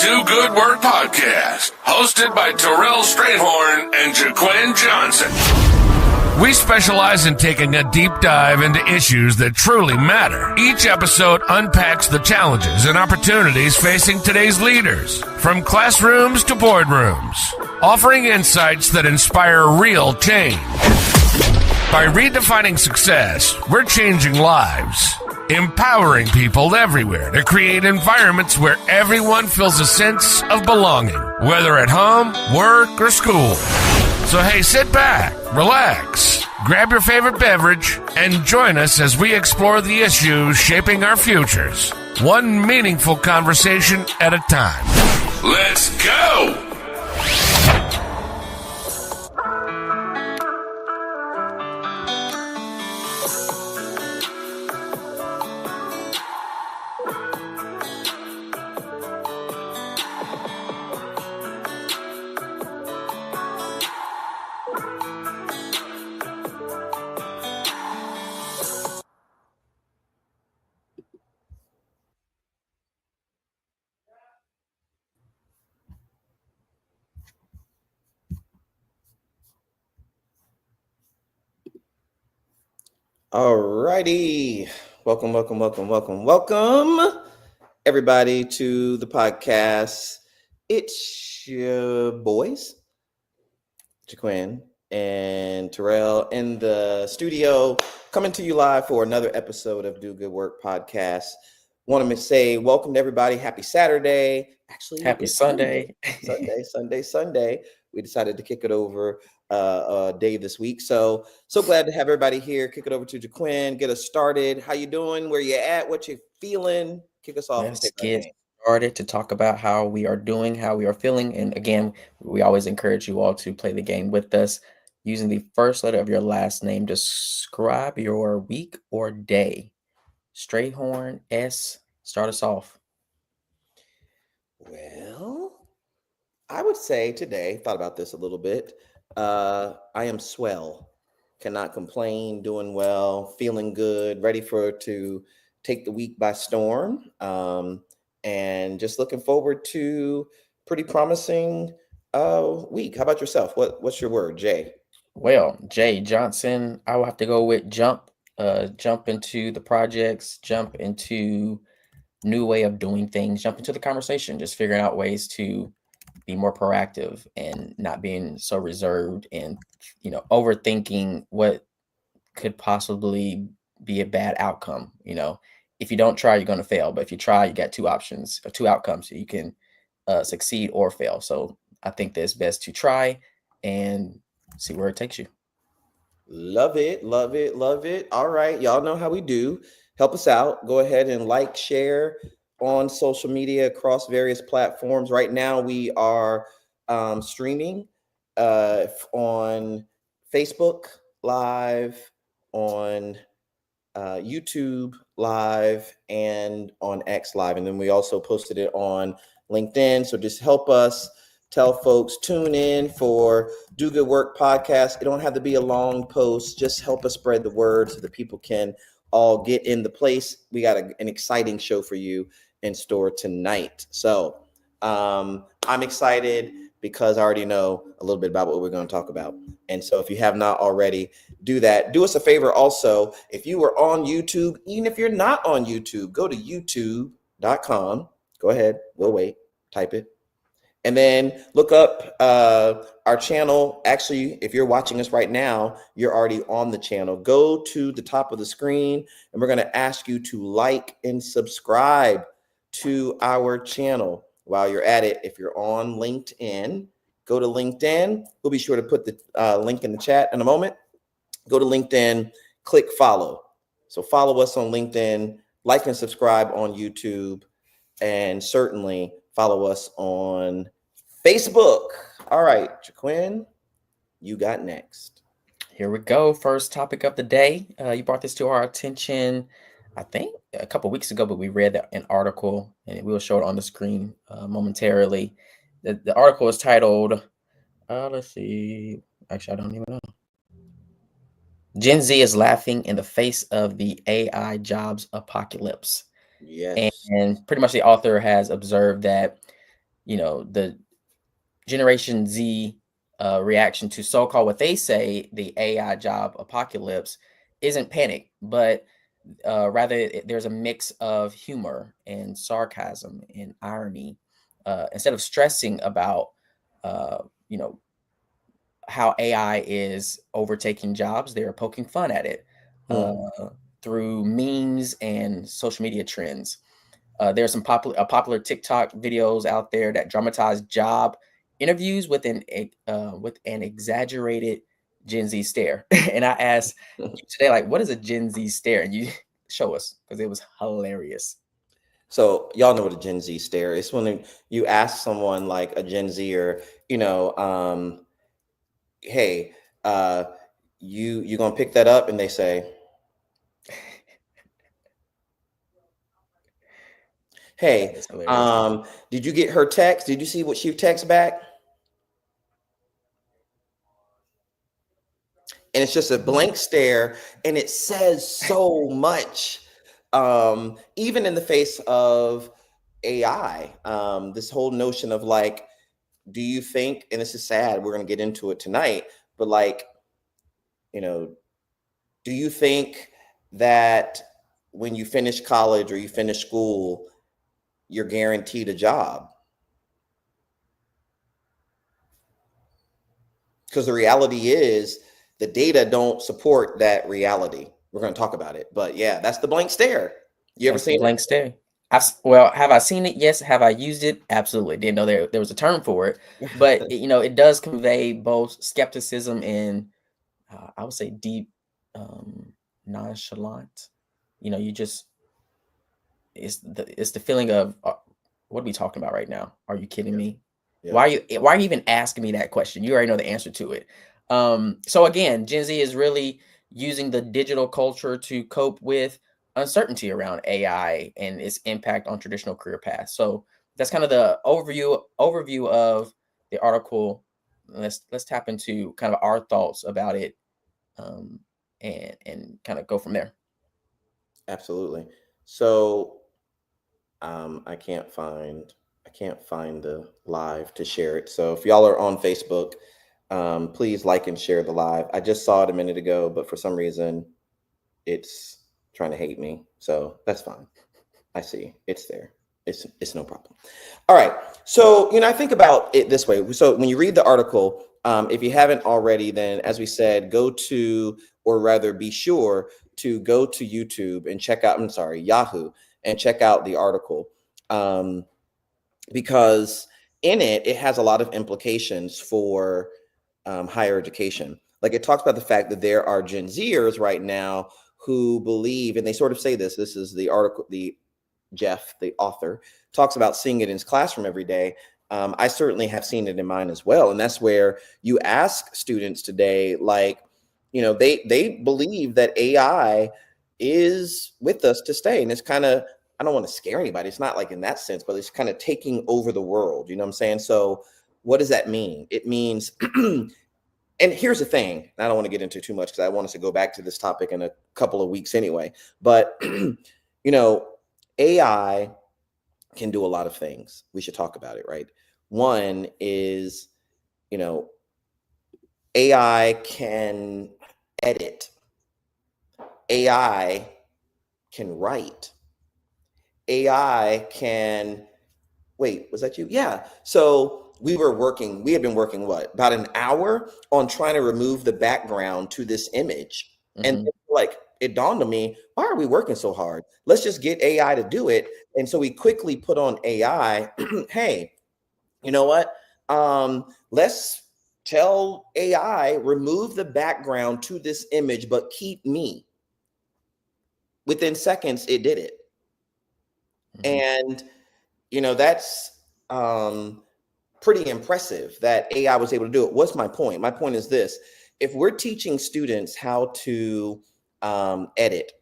Do Good Work Podcast, hosted by Terrell Strayhorn and Jaquin Johnson. We specialize in taking a deep dive into issues that truly matter. Each episode unpacks the challenges and opportunities facing today's leaders, from classrooms to boardrooms, offering insights that inspire real change. By redefining success, we're changing lives, empowering people everywhere to create environments where everyone feels a sense of belonging, whether at home, work, or school. So hey, sit back, relax, grab your favorite beverage, and join us as we explore the issues shaping our futures, one meaningful conversation at a time. Let's go! Alrighty, welcome, everybody to the podcast. It's your boys, Jaquin and Terrell, in the studio, coming to you live for another episode of Do Good Work Podcast. Want to say welcome to everybody. Happy Saturday. Actually, happy Sunday. Sunday. We decided to kick it over day this week. So glad to have everybody here. Kick it over to Jaquin. Get us started. How you doing? Where you at? What you feeling? Kick us off. Let's get started to talk about how we are doing, how we are feeling. And again, we always encourage you all to play the game with us. Using the first letter of your last name, describe your week or day. Strayhorn S, start us off. Well, I would say today, thought about this a little bit. I am swell, cannot complain, doing well, feeling good, ready to take the week by storm, and just looking forward to pretty promising week. How about yourself? What's your word, Jay? Well, Jay Johnson, I will have to go with jump into the projects, jump into new way of doing things, jump into the conversation, just figuring out ways to be more proactive and not being so reserved and, overthinking what could possibly be a bad outcome. If you don't try, you're going to fail. But if you try, you got two options or two outcomes. So you can succeed or fail. So I think that it's best to try and see where it takes you. Love it. All right. Y'all know how we do. Help us out. Go ahead and like, share on social media across various platforms. Right now, we are streaming on Facebook Live, on YouTube Live, and on X Live. And then we also posted it on LinkedIn. So just help us tell folks, tune in for Do Good Work Podcast. It don't have to be a long post. Just help us spread the word so that people can all get in the place. We got an exciting show for you in store tonight. So I'm excited because I already know a little bit about what we're going to talk about. And so if you have not already, do that. Do us a favor also. If you are on YouTube, even if you're not on YouTube, go to youtube.com. Go ahead. We'll wait. Type it. And then look up our channel. Actually, if you're watching us right now, you're already on the channel. Go to the top of the screen, and we're going to ask you to like and subscribe to our channel. While you're at it, if you're on LinkedIn, go to LinkedIn. We'll be sure to put the link in the chat in a moment. Go to LinkedIn, click follow. So follow us on LinkedIn, like and subscribe on YouTube, and certainly follow us on Facebook. All right, Jaquin, you got next. Here we go. First topic of the day. You brought this to our attention, I think, a couple weeks ago, but we read an article, and we will show it on the screen momentarily. The article is titled, let's see. Actually, I don't even know. Gen Z is laughing in the face of the AI jobs apocalypse. Yes. And pretty much the author has observed that the Generation Z reaction to so-called what they say the AI job apocalypse isn't panic, but rather there's a mix of humor and sarcasm and irony. Instead of stressing about you know how AI is overtaking jobs, they're poking fun at it uh, through memes and social media trends. There's some popular TikTok videos out there that dramatize job interviews with an exaggerated Gen Z stare. And I asked you today, like, what is a Gen Z stare? And you show us because it was hilarious. So y'all know what a Gen Z stare is. When you ask someone like a Gen Zer, hey, you gonna pick that up, and they say, hey, It's hilarious. did you get her text? Did you see what she texted back? And it's just a blank stare, and it says so much. Even in the face of AI, this whole notion of like, do you think, and this is sad, we're going to get into it tonight, but like, do you think that when you finish college or you finish school, you're guaranteed a job? Because the reality is the data don't support that reality. We're going to talk about it, but yeah, that's the blank stare. You ever seen blank stare? Have I seen it? Yes. Have I used it? Absolutely. Didn't know there was a term for it, but it does convey both skepticism and I would say deep nonchalant. You just it's the feeling of what are we talking about right now? Are you kidding me? Yeah. Why are you even asking me that question? You already know the answer to it. So again, Gen Z is really using the digital culture to cope with uncertainty around AI and its impact on traditional career paths. So that's kind of the overview of the article. Let's tap into kind of our thoughts about it, and kind of go from there. Absolutely. So I can't find the live to share it. So if y'all are on Facebook, please like and share the live. I just saw it a minute ago, but for some reason it's trying to hate me. So that's fine. I see it's there. It's no problem. All right. So, I think about it this way. So when you read the article, if you haven't already, then as we said, be sure to go to YouTube and check out, Yahoo, and check out the article. Because in it has a lot of implications for higher education. Like it talks about the fact that there are Gen Zers right now who believe, and they sort of say this is the article, Jeff, the author, talks about seeing it in his classroom every day. I certainly have seen it in mine as well. And that's where you ask students today, like, they believe that AI is with us to stay. And it's kind of, I don't want to scare anybody. It's not like in that sense, but it's kind of taking over the world. You know what I'm saying? So what does that mean? It means, and here's the thing, I don't want to get into too much because I want us to go back to this topic in a couple of weeks anyway. But, AI can do a lot of things. We should talk about it, right? One is, AI can edit. AI can write. AI can, wait, was that you? Yeah. So we had been working about an hour on trying to remove the background to this image. Mm-hmm. And like, it dawned on me, why are we working so hard? Let's just get AI to do it. And so we quickly put on AI, hey, you know what? Let's tell AI, remove the background to this image, but keep me. Within seconds, it did it. Mm-hmm. And, that's pretty impressive that AI was able to do it. What's my point? My point is this. If we're teaching students how to edit,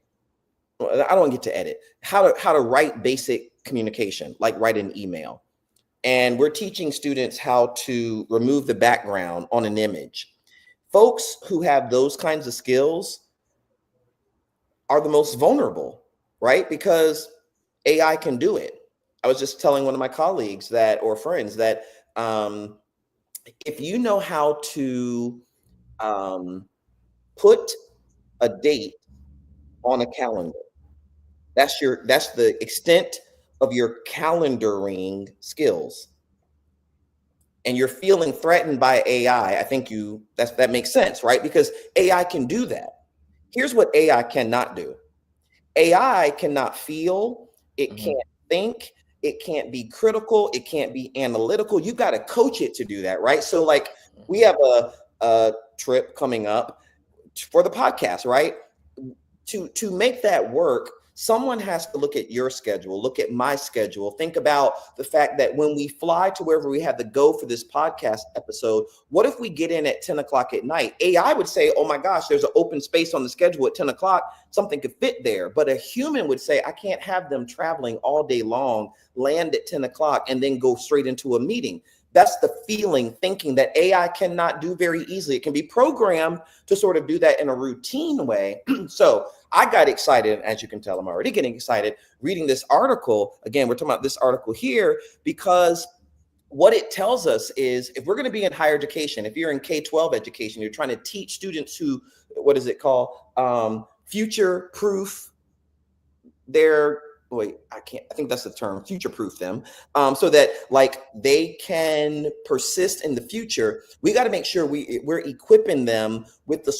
I don't want to get to edit, how to write basic communication, like write an email. And we're teaching students how to remove the background on an image. Folks who have those kinds of skills are the most vulnerable, right? Because AI can do it. I was just telling one of my colleagues that, or friends, that if you know how to put a date on a calendar, that's the extent of your calendaring skills. And you're feeling threatened by AI, I think that makes sense, right? Because AI can do that. Here's what AI cannot do. AI cannot feel, it can't think, it can't be critical, it can't be analytical. You got to coach it to do that, right? So like we have a trip coming up for the podcast, right? To make that work, someone has to look at your schedule, look at my schedule, think about the fact that when we fly to wherever we have to go for this podcast episode, what if we get in at 10 o'clock at night? AI would say, oh my gosh, there's an open space on the schedule at 10 o'clock. Something could fit there. But a human would say, I can't have them traveling all day long, land at 10 o'clock, and then go straight into a meeting. That's the feeling, thinking that AI cannot do very easily. It can be programmed to sort of do that in a routine way. So I got excited, as you can tell, I'm already getting excited reading this article. Again, we're talking about this article here because what it tells us is if we're going to be in higher education, if you're in K-12 education, you're trying to teach students who, what is it called? Future proof their, I think that's the term, future proof them, so that like they can persist in the future. We got to make sure we're equipping them with the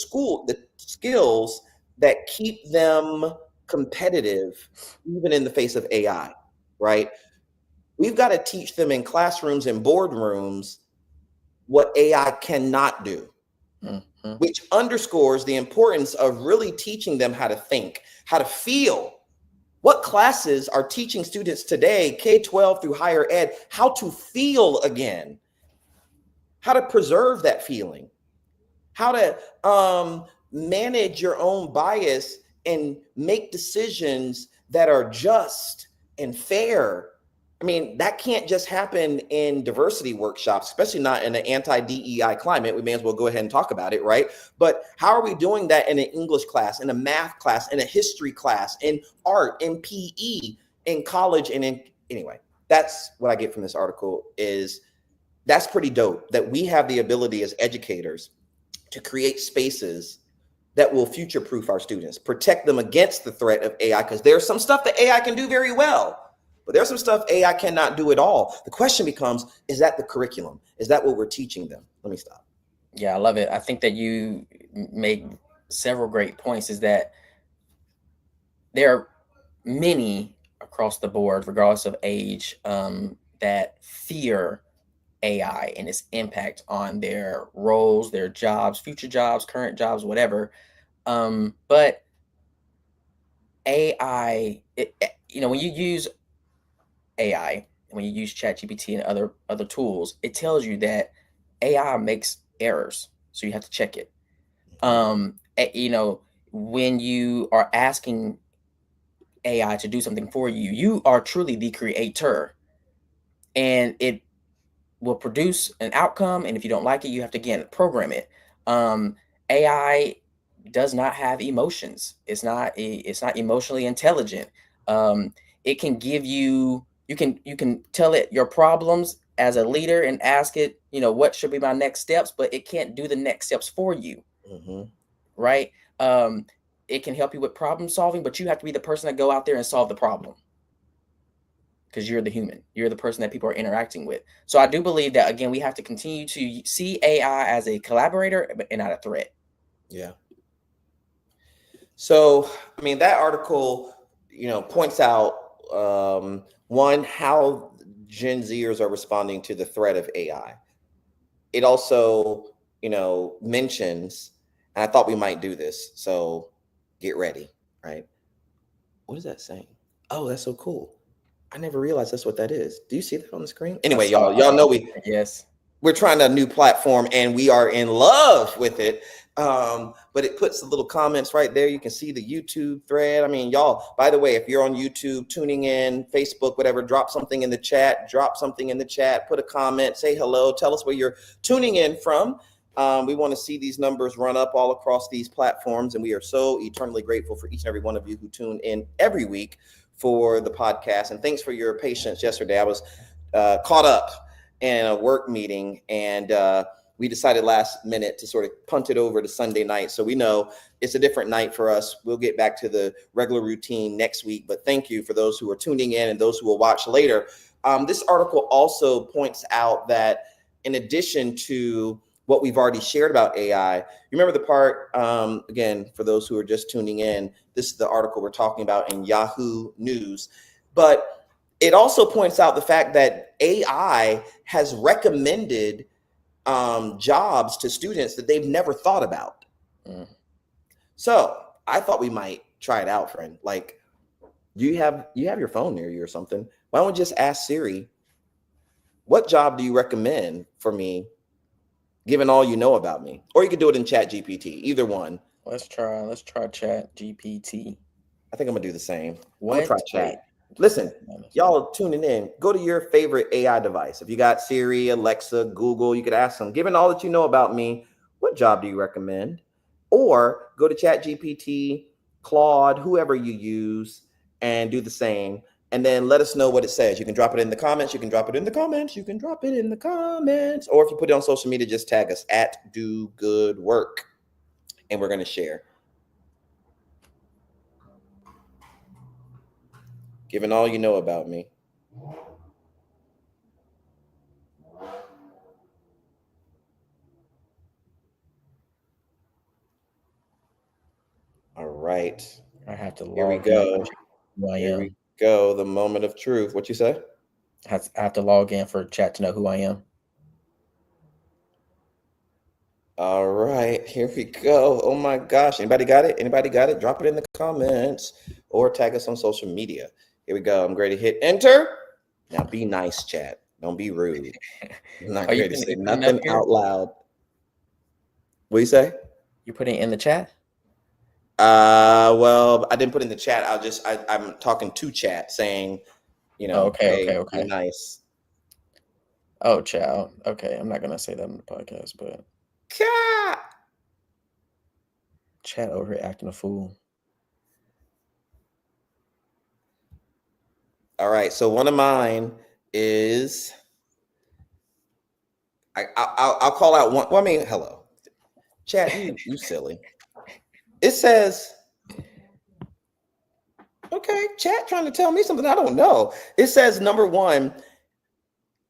skills that keep them competitive, even in the face of AI, right? We've got to teach them in classrooms and boardrooms what AI cannot do, which underscores the importance of really teaching them how to think, how to feel. What classes are teaching students today, K-12 through higher ed, how to feel again, how to preserve that feeling, how to manage your own bias and make decisions that are just and fair. I mean, that can't just happen in diversity workshops, especially not in an anti-DEI climate. We may as well go ahead and talk about it, right? But how are we doing that in an English class, in a math class, in a history class, in art, in PE, in college, and anyway, that's what I get from this article is that's pretty dope that we have the ability as educators to create spaces that will future-proof our students, protect them against the threat of AI, because there's some stuff that AI can do very well. But there's some stuff AI cannot do at all. The question becomes, is that the curriculum? Is that what we're teaching them? Let me stop. Yeah, I love it. I think that you make several great points, is that there are many across the board, regardless of age, that fear AI and its impact on their roles, their jobs, future jobs, current jobs, whatever. But AI, when you use AI, when you use ChatGPT and other tools, it tells you that AI makes errors, so you have to check it. When you are asking AI to do something for you, you are truly the creator, and it will produce an outcome. And if you don't like it, you have to again program it. AI does not have emotions. It's not emotionally intelligent. It can give you. You can tell it your problems as a leader and ask it, what should be my next steps, but it can't do the next steps for you, right? It can help you with problem solving, but you have to be the person that go out there and solve the problem, because you're the human. You're the person that people are interacting with. So I do believe that, again, we have to continue to see AI as a collaborator and not a threat. Yeah. So, I mean, that article, points out, one, how Gen Zers are responding to the threat of AI. It also, mentions, and I thought we might do this, so get ready, right? What is that saying? Oh, that's so cool. I never realized that's what that is. Do you see that on the screen? Anyway, y'all know we're trying a new platform and we are in love with it. But it puts the little comments right there. You can see the YouTube thread. I mean, y'all, by the way, if you're on YouTube, tuning in, Facebook, whatever, drop something in the chat, put a comment, say hello, tell us where you're tuning in from. We want to see these numbers run up all across these platforms, and we are so eternally grateful for each and every one of you who tune in every week for the podcast. And thanks for your patience yesterday. I was caught up in a work meeting, and we decided last minute to sort of punt it over to Sunday night. So we know it's a different night for us. We'll get back to the regular routine next week. But thank you for those who are tuning in and those who will watch later. This article also points out that in addition to what we've already shared about AI, you remember the part, again, for those who are just tuning in, this is the article we're talking about in Yahoo News. But it also points out the fact that AI has recommended jobs to students that they've never thought about. So I thought we might try it out, friend. Like, you have your phone near you or something. Why don't we just ask Siri, what job do you recommend for me, given all you know about me? Or you could do it in Chat GPT, either one. Let's try Chat GPT. I think I'm gonna do the same. What? I'm gonna try Chat. Listen, y'all tuning in, go to your favorite AI device. If you got Siri, Alexa, Google, you could ask them, given all that you know about me, what job do you recommend? Or go to Chat GPT, Claude, whoever you use, and do the same. And then let us know what it says. You can drop it in the comments. You can drop it in the comments. You can drop it in the comments. Or if you put it on social media, just tag us at Do Good Work. And we're going to share. Given all you know about me. All right. I have to log Here we go. who I Here am. we go. The moment of truth. What you say? I have to log in for Chat to know who I am. All right, here we go. Oh my gosh. Anybody got it? Anybody got it? Drop it in the comments or tag us on social media. Here we go. I'm ready to hit enter. Now be nice, chat. Don't be rude. I'm not ready to say nothing out loud. What do you say? You put it in the chat? Well, I didn't put it in the chat. I'm talking to chat saying, you know, okay. Be nice. Oh, chat. Okay, I'm not gonna say that on the podcast, but chat over here acting a fool. All right, so one of mine is I'll call out one. Well, I mean, hello, chat. You silly. It says, okay, chat trying to tell me something I don't know. It says number one,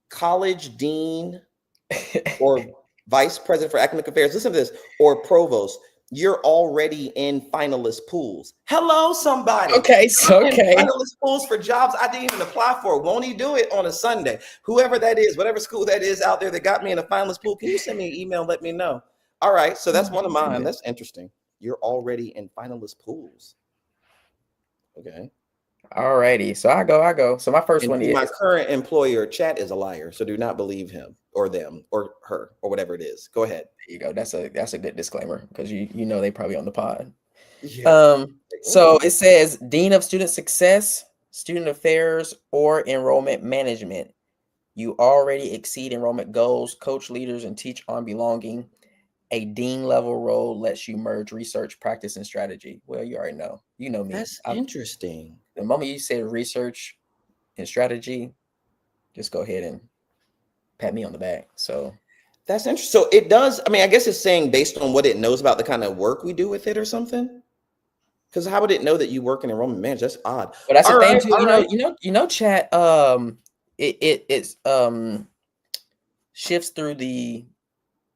college dean or vice president for academic affairs. Listen to this, or provost. You're already in finalist pools. Hello, somebody. Okay, so okay. Finalist pools for jobs I didn't even apply for. Won't he do it on a Sunday? Whoever that is, whatever school that is out there that got me in a finalist pool, can you send me an email and let me know? All right, so that's one of mine. That's interesting. You're already in finalist pools. Okay. All righty. So I go. So my first one is my current employer, chat is a liar. So do not believe him or them or her or whatever it is. Go ahead. There you go. That's a good disclaimer because you know they probably on the pod. Yeah. So it says Dean of Student Success, Student Affairs, or Enrollment Management. You already exceed enrollment goals, coach leaders, and teach on belonging. A dean level role lets you merge research, practice, and strategy. Well, you already know. You know me. That's interesting. The moment you say research and strategy, just go ahead and pat me on the back. So that's interesting. So it does. I mean, I guess it's saying based on what it knows about the kind of work we do with it or something. Because how would it know that you work in enrollment management? That's odd. But that's the thing too. You know, chat. It shifts through the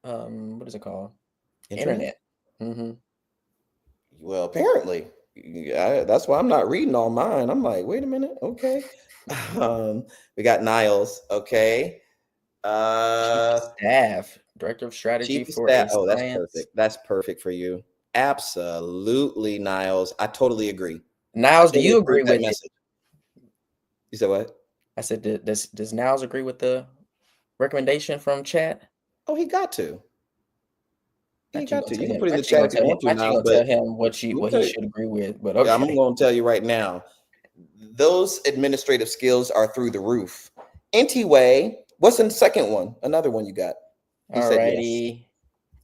what is it called? Internet. Mm-hmm. Well, apparently, that's why I'm not reading all mine. I'm like, wait a minute, okay. We got Niles, okay. Staff, director of strategy for staff. Oh, that's perfect. That's perfect for you. Absolutely, Niles. I totally agree. Niles, do you agree with it? You said what? I said, does Niles agree with the recommendation from chat? Oh, he got to. He got to. You can put it in the chat if you want to, Niles, but tell him what he should agree with. But okay. Yeah, I'm going to tell you right now. Those administrative skills are through the roof. Anyway, what's in the second one? Another one you got? Alrighty.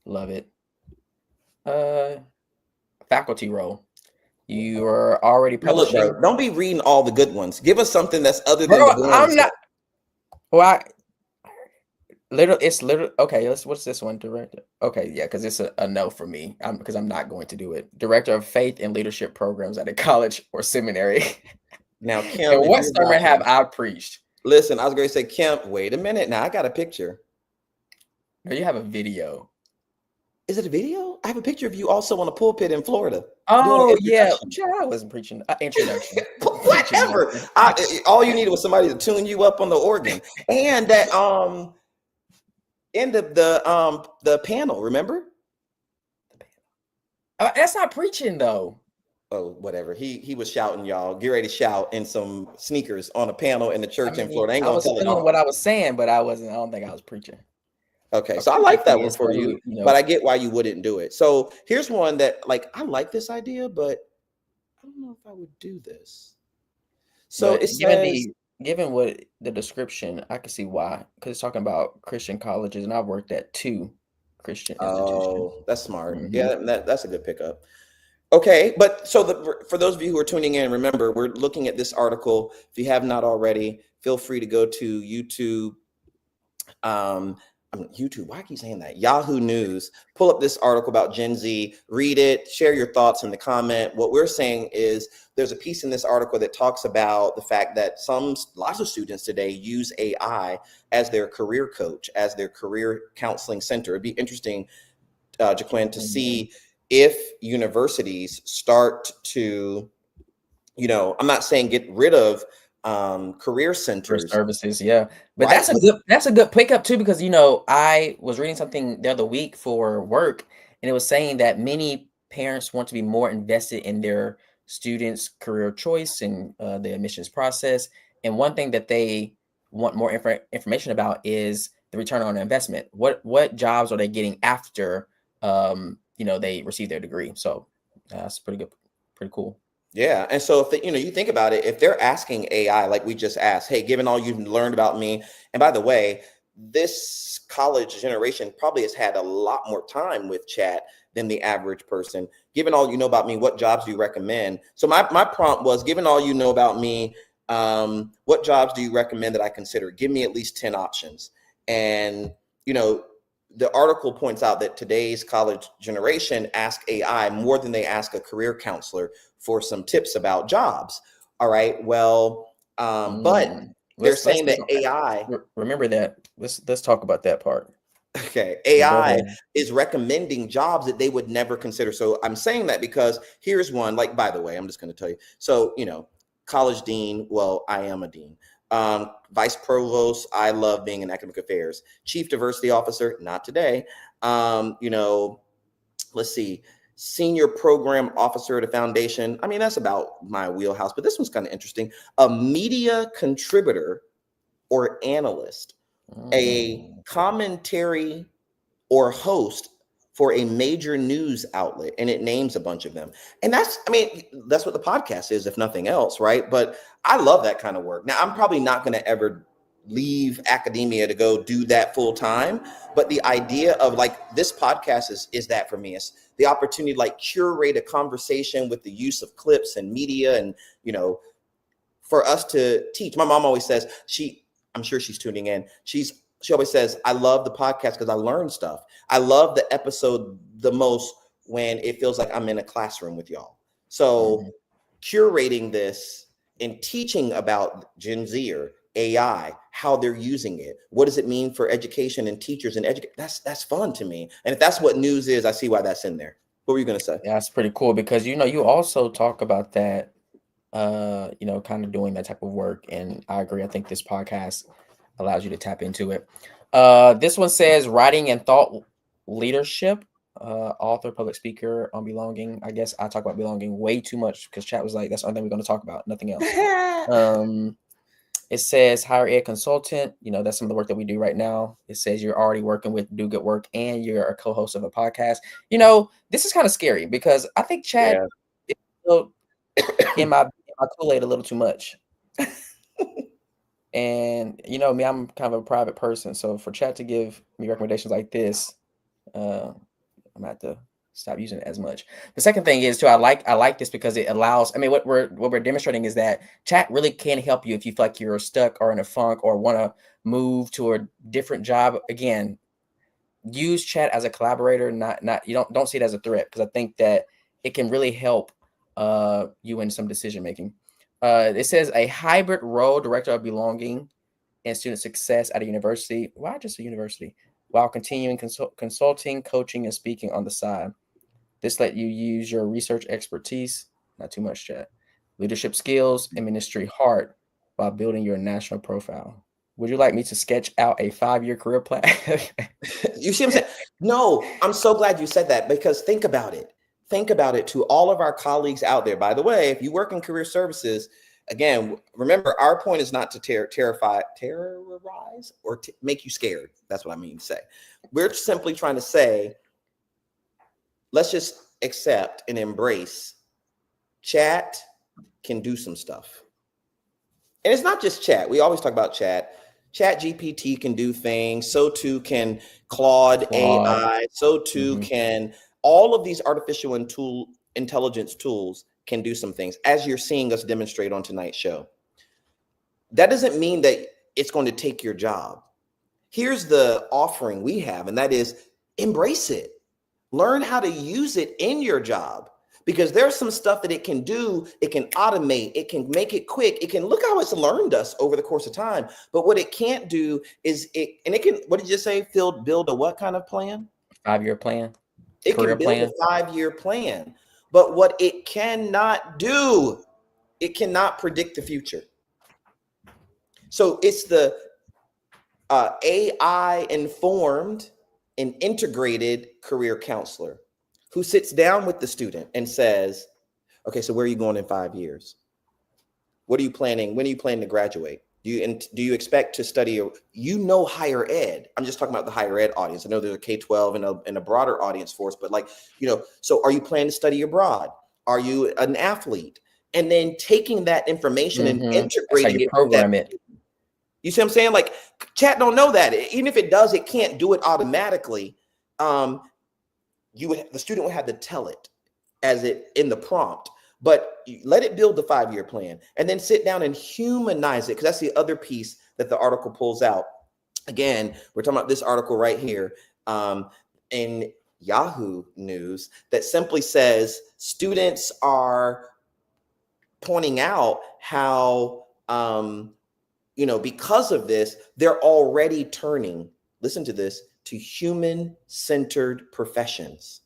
Love it. Faculty role. You are already Now look, publishing. bro, don't be reading all the good ones. Give us something that's other than Bro, the boring I'm stuff. not. Well, it's literally okay. What's this one? Director. Okay, yeah, because it's a no for me. Because I'm not going to do it. Director of Faith and Leadership Programs at a college or seminary. Now, Kim, And if what you're sermon have watching, I preached? listen, I was going to say, Kim, wait a minute. Now I got a picture. No, you have a video. Is it a video? I have a picture of you also on a pulpit in Florida. Oh doing an yeah, introduction. sure. I wasn't preaching. Introduction. Whatever. All you needed was somebody to tune you up on the organ, and that end of the panel. Remember? That's not preaching though. Oh, whatever. He was shouting, y'all. Get ready to shout in some sneakers on a panel in the church in Florida. I ain't I gonna was tell it feeling all. what I was saying, but I wasn't. I don't think I was preaching. Okay, so I like that one Yes, for so, you, but I get why you wouldn't do it. So here's one that, like, I like this idea, but I don't know if I would do this. So but it says, given what the description, I can see why, because it's talking about Christian colleges, and I've worked at 2 Christian institutions. oh, that's smart. Mhm. Yeah, that's a good pickup. Okay, but so for those of you who are tuning in, remember, we're looking at this article. If you have not already, feel free to go to YouTube. YouTube, why I keep saying that? Yahoo News. Pull up this article about Gen Z, read it, share your thoughts in the comment. What we're saying is there's a piece in this article that talks about the fact that lots of students today use AI as their career coach, as their career counseling center. It'd be interesting, Jaquin, to see if universities start to, I'm not saying get rid of career centers services, yeah, but right? that's a good pickup too, because I was reading something the other week for work, and it was saying that many parents want to be more invested in their students' career choice and the admissions process. And one thing that they want more information about is the return on investment. What jobs are they getting after they receive their degree? So that's pretty good, pretty cool. Yeah. And so if you think about it, if they're asking AI, like we just asked, hey, given all you've learned about me, and by the way, this college generation probably has had a lot more time with chat than the average person. Given all you know about me, what jobs do you recommend? So my prompt was, given all you know about me, what jobs do you recommend that I consider? Give me at least 10 options. And, the article points out that today's college generation ask AI more than they ask a career counselor for some tips about jobs. All right. Well, but they're saying that AI. Remember that. Let's talk about that part. Okay. AI is recommending jobs that they would never consider. So I'm saying that because here's one, like, by the way, I'm just going to tell you. So, college dean. Well, I am a dean. Vice provost, I love being in academic affairs. Chief diversity officer, not today. Let's see. Senior program officer at a foundation. I mean, that's about my wheelhouse, but this one's kind of interesting. A media contributor or analyst, a commentary or host for a major news outlet, and it names a bunch of them. And that's what the podcast is, if nothing else, right? But I love that kind of work. Now, I'm probably not going to ever leave academia to go do that full time, but the idea of like this podcast is that for me. It's the opportunity to like curate a conversation with the use of clips and media, and for us to teach. My mom always says, I'm sure she's tuning in, she always says, I love the podcast because I learn stuff. I love the episode the most when it feels like I'm in a classroom with y'all. So curating this and teaching about Gen Z or AI, how they're using it, what does it mean for education and teachers and that's fun to me. And if that's what news is, I see why that's in there. What were you going to say? Yeah, that's pretty cool because, you also talk about that, kind of doing that type of work. And I agree. I think this podcast allows you to tap into it. This one says writing and thought leadership, author, public speaker on belonging. I guess I talk about belonging way too much because chat was like, that's the only thing we're going to talk about, nothing else. It says higher ed consultant. That's some of the work that we do right now. It says you're already working with Do Good Work and you're a co-host of a podcast. This is kind of scary because I think Chad is in my Kool-Aid a little too much. And me, I'm kind of a private person. So for Chad to give me recommendations like this, I'm gonna have to stop using it as much. The second thing is too, I like this because it allows, I mean, what we're demonstrating is that chat really can help you if you feel like you're stuck or in a funk or want to move to a different job. Again, use chat as a collaborator, not you don't see it as a threat, because I think that it can really help you in some decision making. It says a hybrid role, director of belonging and student success at a university. Why just a university? While continuing consulting, coaching, and speaking on the side. This let you use your research expertise, not too much chat, leadership skills, and ministry heart while building your national profile. Would you like me to sketch out a 5-year career plan? You see what I'm saying? No, I'm so glad you said that, because think about it. Think about it to all of our colleagues out there. By the way, if you work in career services, again, remember, our point is not to terrorize or make you scared. That's what I mean to say. We're simply trying to say, let's just accept and embrace chat can do some stuff. And it's not just chat. We always talk about chat. Chat GPT can do things. So too can Claude AI. So too can all of these artificial intelligence tools can do some things, as you're seeing us demonstrate on tonight's show. That doesn't mean that it's going to take your job. Here's the offering we have, and that is embrace it. Learn how to use it in your job, because there's some stuff that it can do. It can automate. It can make it quick. It can look how it's learned us over the course of time. But what it can't do is it can, what did you say, Phil, build a what kind of plan? 5-year plan. It can build a 5-year plan. But what it cannot do, it cannot predict the future. So it's the AI informed and integrated career counselor who sits down with the student and says, okay, so where are you going in 5 years? What are you planning? When are you planning to graduate? Do you expect to study, higher ed? I'm just talking about the higher ed audience. I know there's a K-12 and a broader audience for us, but so are you planning to study abroad? Are you an athlete? And then taking that information and integrating it. You see what I'm saying? Like, chat don't know that. Even if it does, it can't do it automatically. The student would have to tell it as it in the prompt. But let it build the 5-year plan and then sit down and humanize it, because that's the other piece that the article pulls out. Again, we're talking about this article right here in Yahoo News that simply says students are pointing out how, because of this, they're already turning, listen to this, to human-centered professions.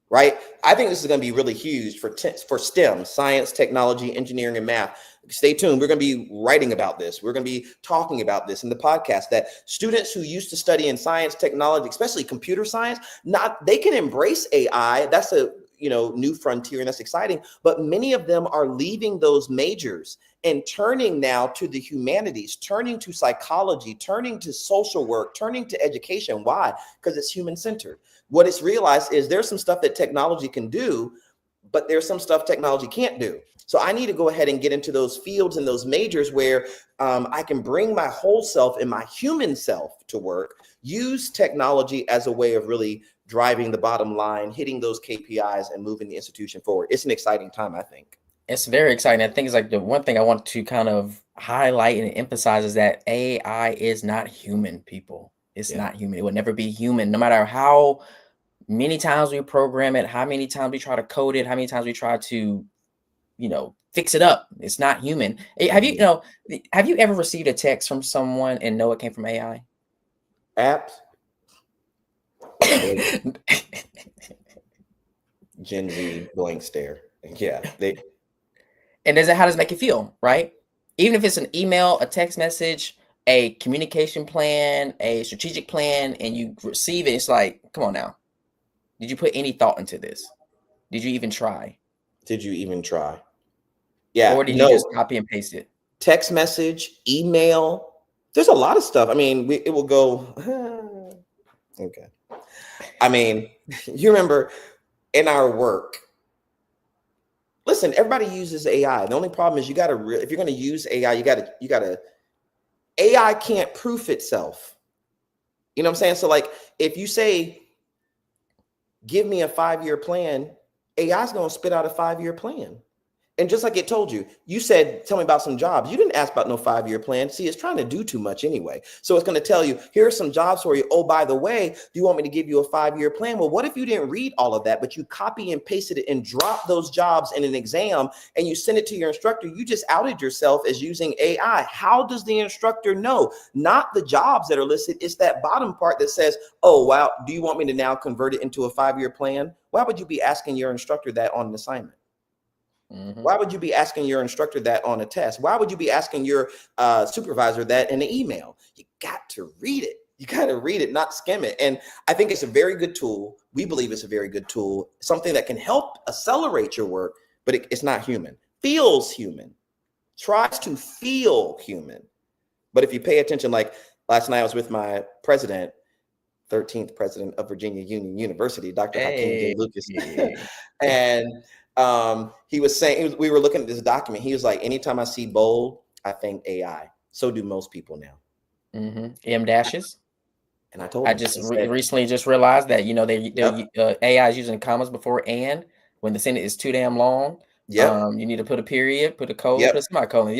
Right? I think this is going to be really huge for STEM, science, technology, engineering, and math. Stay tuned. We're going to be writing about this. We're going to be talking about this in the podcast, that students who used to study in science, technology, especially computer science, they can embrace AI. That's a new frontier, and that's exciting. But many of them are leaving those majors and turning now to the humanities, turning to psychology, turning to social work, turning to education. Why? Because it's human-centered. What it's realized is there's some stuff that technology can do, but there's some stuff technology can't do. So I need to go ahead and get into those fields and those majors where I can bring my whole self and my human self to work, use technology as a way of really driving the bottom line, hitting those KPIs, and moving the institution forward. It's an exciting time, I think. It's very exciting. I think it's like the one thing I want to kind of highlight and emphasize is that AI is not human, people. It's not human. It will never be human, no matter how many times we program it, how many times we try to code it, how many times we try to, fix it up. It's not human. Have you ever received a text from someone and know it came from AI? Apps. Gen Z blank stare. Yeah. And how does it make you feel, right? Even if it's an email, a text message, a communication plan, a strategic plan, and you receive it, it's like, come on now. Did you put any thought into this? Did you even try? Yeah. Or did you just copy and paste it? Text message, email. There's a lot of stuff. I mean, it will go. Okay. I mean, you remember in our work, listen, everybody uses AI. The only problem is if you're going to use AI, you gotta, AI can't proof itself. You know what I'm saying? So like, if you say, give me a 5-year plan, AI is going to spit out a 5-year plan. And just like it told you, you said, tell me about some jobs. You didn't ask about no 5-year plan. See, it's trying to do too much anyway. So it's going to tell you, here are some jobs for you. Oh, by the way, do you want me to give you a 5-year plan? Well, what if you didn't read all of that, but you copy and pasted it and drop those jobs in an exam and you send it to your instructor? You just outed yourself as using AI. How does the instructor know? Not the jobs that are listed. It's that bottom part that says, oh, wow, do you want me to now convert it into a 5-year plan? Why would you be asking your instructor that on an assignment? Mm-hmm. Why would you be asking your instructor that on a test? Why would you be asking your supervisor that in an email? You got to read it. You got to read it, not skim it. And I think it's a very good tool. We believe it's a very good tool, something that can help accelerate your work, but it's not human. Feels human. Tries to feel human. But if you pay attention, like last night I was with my president, 13th president of Virginia Union University, Dr. Hakeem J. Lucas. And he was saying, we were looking at this document. He was like, anytime I see bold, I think AI. So do most people now. Mm-hmm. M dashes. And I told him, I just recently just realized that, AI is using commas before and when the sentence is too damn long. Yeah. You need to put a period, put a colon, put a semicolon.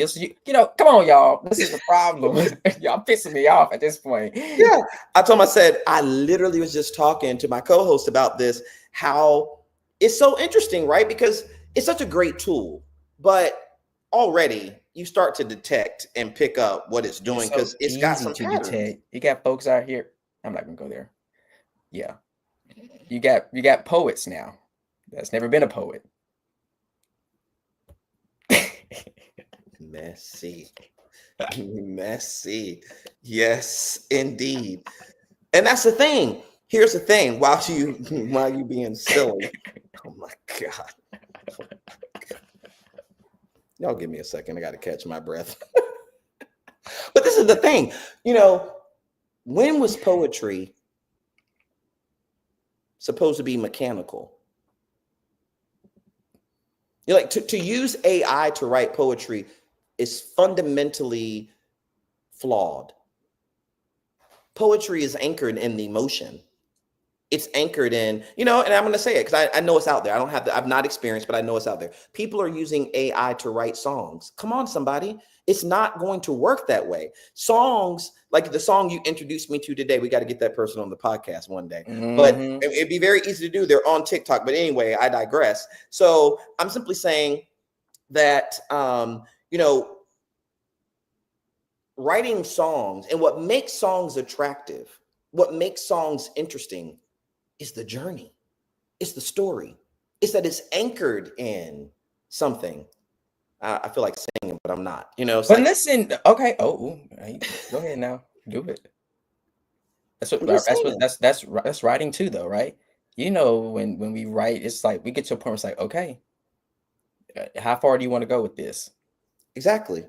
Come on, y'all. This is the problem. Y'all pissing me off at this point. Yeah. I told him, I said, I literally was just talking to my co-host about this, how it's so interesting, right? Because it's such a great tool, but already you start to detect and pick up what it's doing because it's got some patterns. Detect. You got folks out here. I'm not gonna go there. Yeah, you got poets now. That's never been a poet. Messy. Yes, indeed. And that's the thing. Here's the thing. While you being silly. Oh my God. Y'all give me a second. I got to catch my breath. But this is the thing. When was poetry supposed to be mechanical? To use AI to write poetry is fundamentally flawed. Poetry is anchored in the emotion. It's anchored in, and I'm going to say it because I know it's out there. I've not experienced, but I know it's out there. People are using AI to write songs. Come on, somebody. It's not going to work that way. Songs, like the song you introduced me to today, we got to get that person on the podcast one day. Mm-hmm. But it'd be very easy to do. They're on TikTok. But anyway, I digress. So I'm simply saying that, writing songs and what makes songs attractive, what makes songs interesting is the journey. It's the story. It's that it's anchored in something. I feel like singing, but I'm not, But listen, okay. Oh, go ahead now. Do it. That's writing too, though, right? When we write, it's like we get to a point where it's like, okay, how far do you want to go with this? Exactly.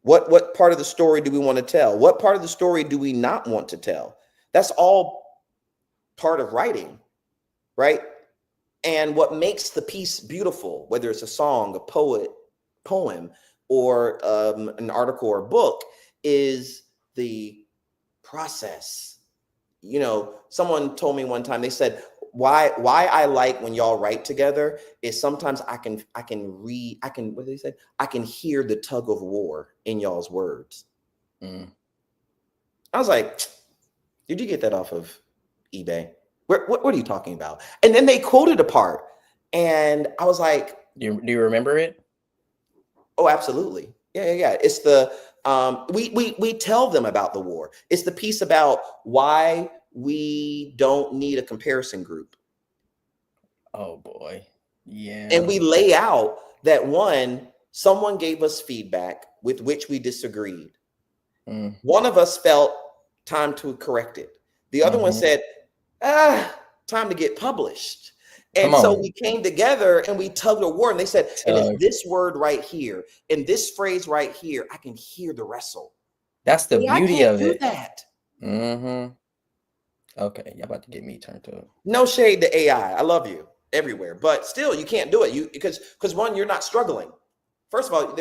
What part of the story do we want to tell? What part of the story do we not want to tell? That's all part of writing, right? And what makes the piece beautiful, whether it's a song, a poem, or an article or a book, is the process. Someone told me one time, they said, why I like when y'all write together is sometimes I can what did they say? I can hear the tug of war in y'all's words. I was like, did you get that off of eBay? What are you talking about? And then they quoted a part, and I was like, do you remember it? Oh, absolutely. Yeah. It's the we tell them about the war. It's the piece about why we don't need a comparison group. Oh boy. Yeah. And we lay out that someone gave us feedback with which we disagreed. One of us felt time to correct it. The other one said, time to get published. And so we came together and we tugged a war, and they said, and it's this word right here and this phrase right here, I can hear the wrestle. That's the beauty of it. That. Okay, y'all about to get me turned up. No shade to AI. I love you everywhere, but still you can't do it. Because one, you're not struggling. First of all,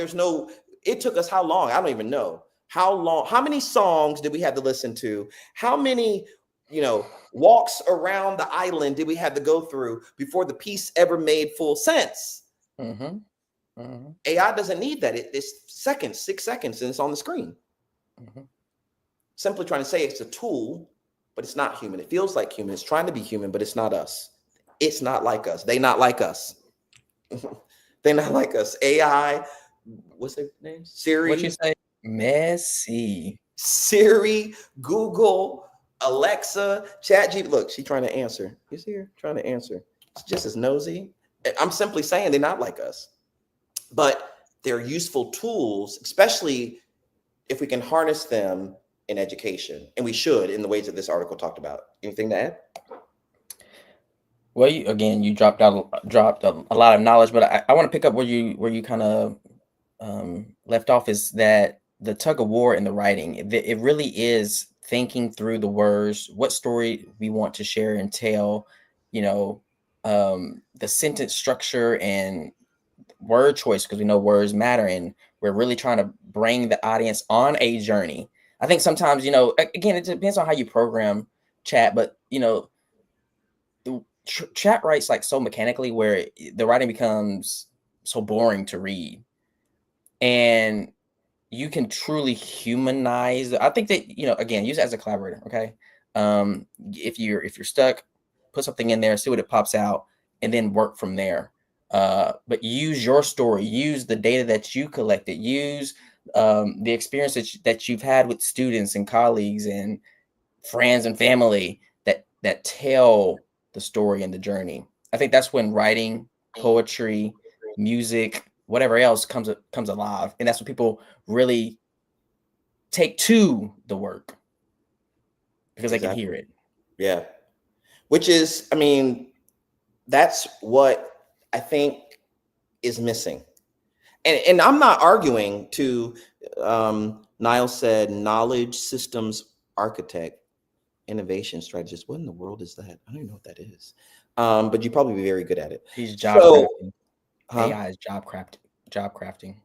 it took us how long? I don't even know. How long? How many songs did we have to listen to? How many walks around the island did we have to go through before the piece ever made full sense? AI doesn't need that. It's seconds, 6 seconds, and it's on the screen. Simply trying to say it's a tool, but it's not human. It feels like human. It's trying to be human, but it's not us. It's not like us. They not like us. They're not like us. AI, what's their name? Siri. What you say? Messy. Siri, Google, Alexa, ChatGPT. Look, she's trying to answer. You see her trying to answer. It's just as nosy. I'm simply saying they're not like us, but they're useful tools, especially if we can harness them in education, and we should in the ways that this article talked about. Anything to add? Well, you dropped a lot of knowledge, but I want to pick up where you kind of left off, is that the tug of war in the writing. It really is thinking through the words, what story we want to share and tell, the sentence structure and word choice, because we know words matter, and we're really trying to bring the audience on a journey. I think sometimes, again, it depends on how you program chat, but chat writes like so mechanically where the writing becomes so boring to read, and you can truly humanize. I think that, again, use it as a collaborator. Okay. If you're stuck, put something in there, see what it pops out, and then work from there. But use your story, use the data that you collected, use the experience that you've had with students and colleagues and friends and family that tell the story and the journey. I think that's when writing, poetry, music, whatever else comes alive. And that's when people really take to the work, because they can hear it. Yeah. Which is, that's what I think is missing. And I'm not arguing to, Niall said, knowledge systems architect, innovation strategist. What in the world is that? I don't even know what that is. But you'd probably be very good at it. He's job crafting. AI is job crafting.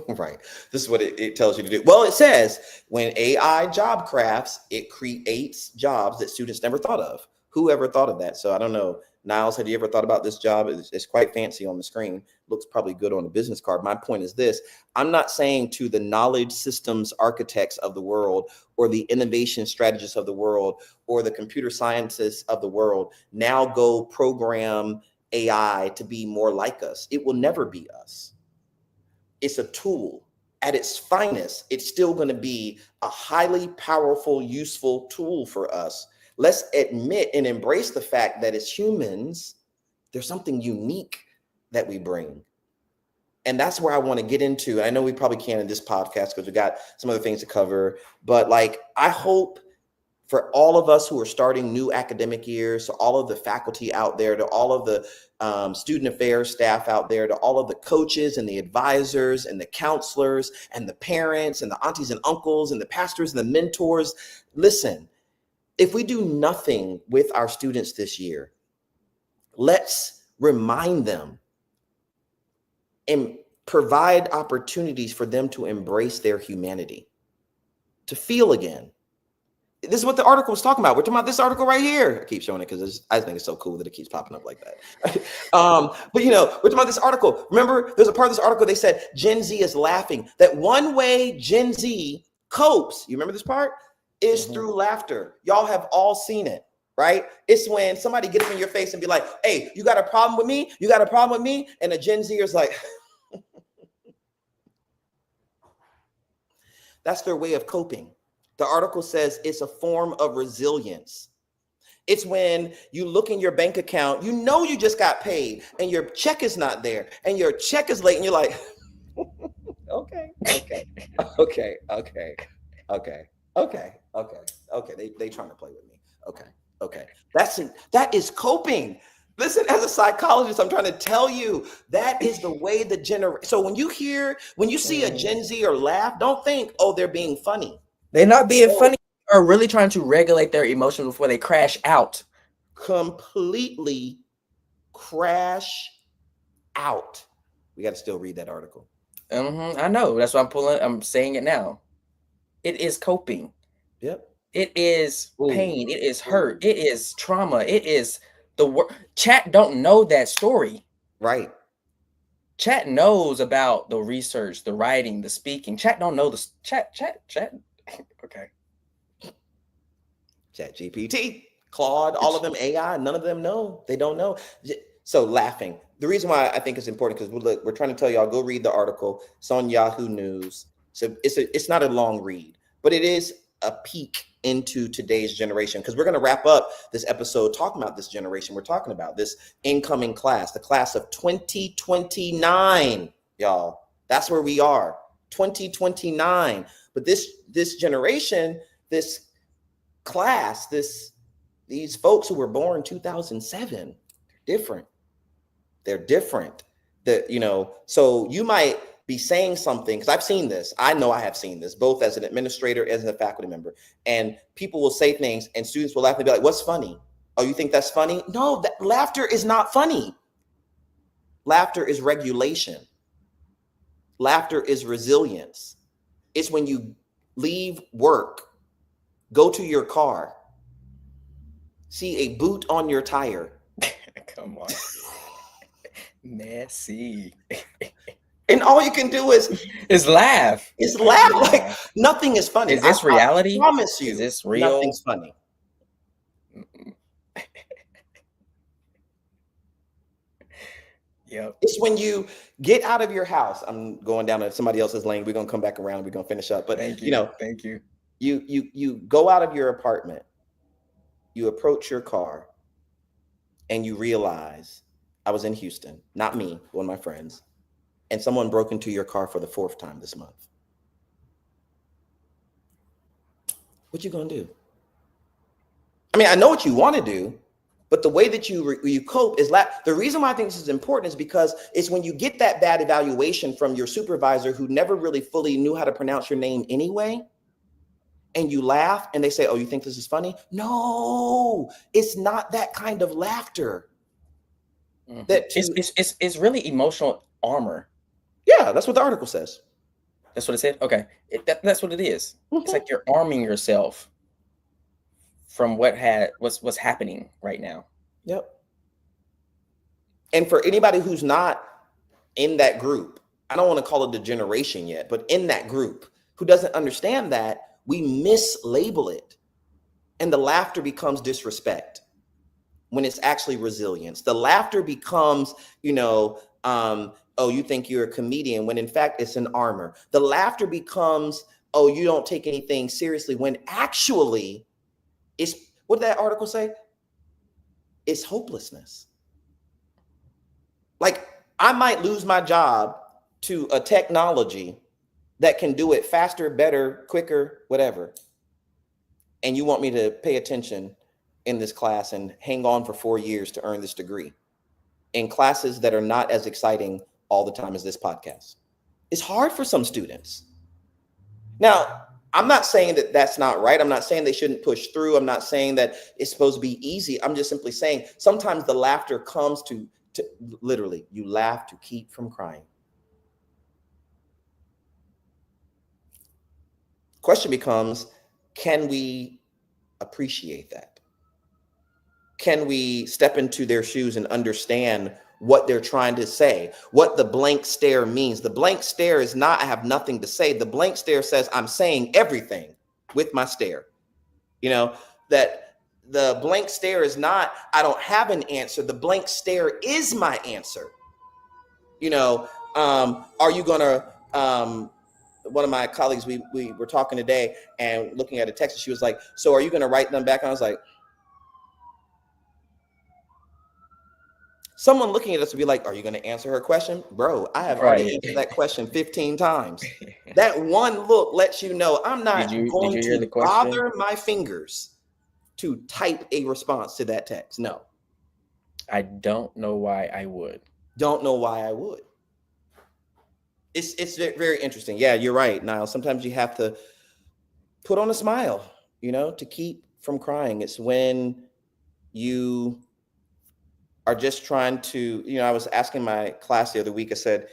Right. This is what it tells you to do. Well, it says when AI job crafts, it creates jobs that students never thought of. Who ever thought of that? So I don't know. Niles, have you ever thought about this job? It's quite fancy on the screen. Looks probably good on a business card. My point is this. I'm not saying to the knowledge systems architects of the world, or the innovation strategists of the world, or the computer scientists of the world, now go program AI to be more like us. It will never be us. It's a tool. At its finest, it's still going to be a highly powerful, useful tool for us. Let's admit and embrace the fact that as humans, there's something unique that we bring. And that's where I want to get into. I know we probably can't in this podcast because we got some other things to cover, but I hope for all of us who are starting new academic years, to all of the faculty out there, to all of the student affairs staff out there, to all of the coaches and the advisors and the counselors and the parents and the aunties and uncles and the pastors and the mentors, listen, if we do nothing with our students this year, let's remind them and provide opportunities for them to embrace their humanity, to feel again. This is what the article was talking about. We're talking about this article right here. I keep showing it because I think it's so cool that it keeps popping up like that. But we're talking about this article. Remember, there's a part of this article, they said Gen Z is laughing. That one way Gen Z copes, you remember this part? Is through laughter. Y'all have all seen it, right? It's when somebody gets in your face and be like, hey, you got a problem with me? You got a problem with me? And a Gen Zer is like, that's their way of coping. The article says it's a form of resilience. It's when you look in your bank account, you just got paid and your check is not there and your check is late and you're like, okay. They trying to play with me. Okay. That is coping. Listen, as a psychologist, I'm trying to tell you that is the way the generation. So when you see a Gen Z or laugh, don't think, oh, they're being funny. They're not being funny, or really trying to regulate their emotions before they crash out. Completely crash out. We got to still read that article. I know. That's why I'm saying it now. It is coping. Yep. It is Ooh. pain. It is hurt. It is trauma. It is the work. Chat don't know that story. Right. Chat knows about the research, the writing, the speaking. Chat don't know the chat. Okay. Chat GPT, Claude, all of them AI, none of them know. They don't know. So laughing. The reason why I think it's important, because we're trying to tell y'all, go read the article. It's on Yahoo News. So it's not a long read, but it is a peek into today's generation, because we're going to wrap up this episode talking about this generation. We're talking about this incoming class, the class of 2029, y'all. That's where we are, 2029. But this generation, this class, these folks who were born 2007, they're different. So you might be saying something, because I've seen this. I know I have seen this, both as an administrator, as a faculty member, and people will say things and students will laugh and be like, what's funny? Oh, you think that's funny? No, that laughter is not funny. Laughter is regulation. Laughter is resilience. It's when you leave work, go to your car, see a boot on your tire. Come on. Messy. And all you can do is laugh. Is laugh. Like nothing is funny. Is this reality? I promise you. Is this real? Nothing's funny. Yep. It's when you get out of your house. I'm going down to somebody else's lane. We're gonna come back around. We're gonna finish up. But thank you. You go out of your apartment, you approach your car, and you realize, I was in Houston, not me, one of my friends, and someone broke into your car for the 4th time this month. What you gonna do? I mean, I know what you want to do, but the way that you cope is the reason why I think this is important is because it's when you get that bad evaluation from your supervisor who never really fully knew how to pronounce your name anyway, and you laugh and they say, oh, you think this is funny? No, it's not that kind of laughter. Mm-hmm. It's really emotional armor. Yeah, that's what the article says. That's what it said? Okay. That's what it is. Mm-hmm. It's like you're arming yourself from what's happening right now. Yep. And for anybody who's not in that group, I don't want to call it the generation yet, but in that group who doesn't understand that, we mislabel it. And the laughter becomes disrespect when it's actually resilience. The laughter becomes, oh, you think you're a comedian, when in fact it's an armor. The laughter becomes, oh, you don't take anything seriously, when actually it's, what did that article say? It's hopelessness. Like, I might lose my job to a technology that can do it faster, better, quicker, whatever. And you want me to pay attention in this class and hang on for 4 years to earn this degree in classes that are not as exciting all the time as this podcast. It's hard for some students. Now, I'm not saying that that's not right. I'm not saying they shouldn't push through. I'm not saying that it's supposed to be easy. I'm just simply saying sometimes the laughter comes to literally, you laugh to keep from crying. Question becomes, can we appreciate that? Can we step into their shoes and understand what they're trying to say, what the blank stare means? The blank stare is not, I have nothing to say. The blank stare says, I'm saying everything with my stare. That the blank stare is not, I don't have an answer. The blank stare is my answer. Are you gonna, one of my colleagues, we were talking today and looking at a text, and she was like, so are you going to write them back? And I was like, someone looking at us would be like, are you going to answer her question? Bro, I have already answered that question 15 times. That one look lets you know I'm not going to bother my fingers to type a response to that text. No. I don't know why I would. Don't know why I would. It's very interesting. Yeah, you're right, Niall. Sometimes you have to put on a smile, to keep from crying. It's when you are just trying to, I was asking my class the other week, I said,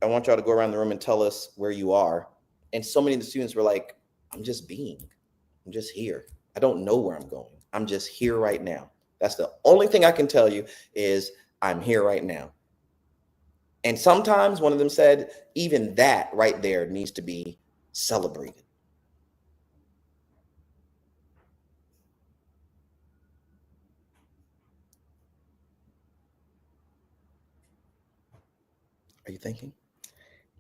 I want y'all to go around the room and tell us where you are. And so many of the students were like, I'm just here. I don't know where I'm going. I'm just here right now. That's the only thing I can tell you is I'm here right now. And sometimes one of them said, even that right there needs to be celebrated. Are you thinking?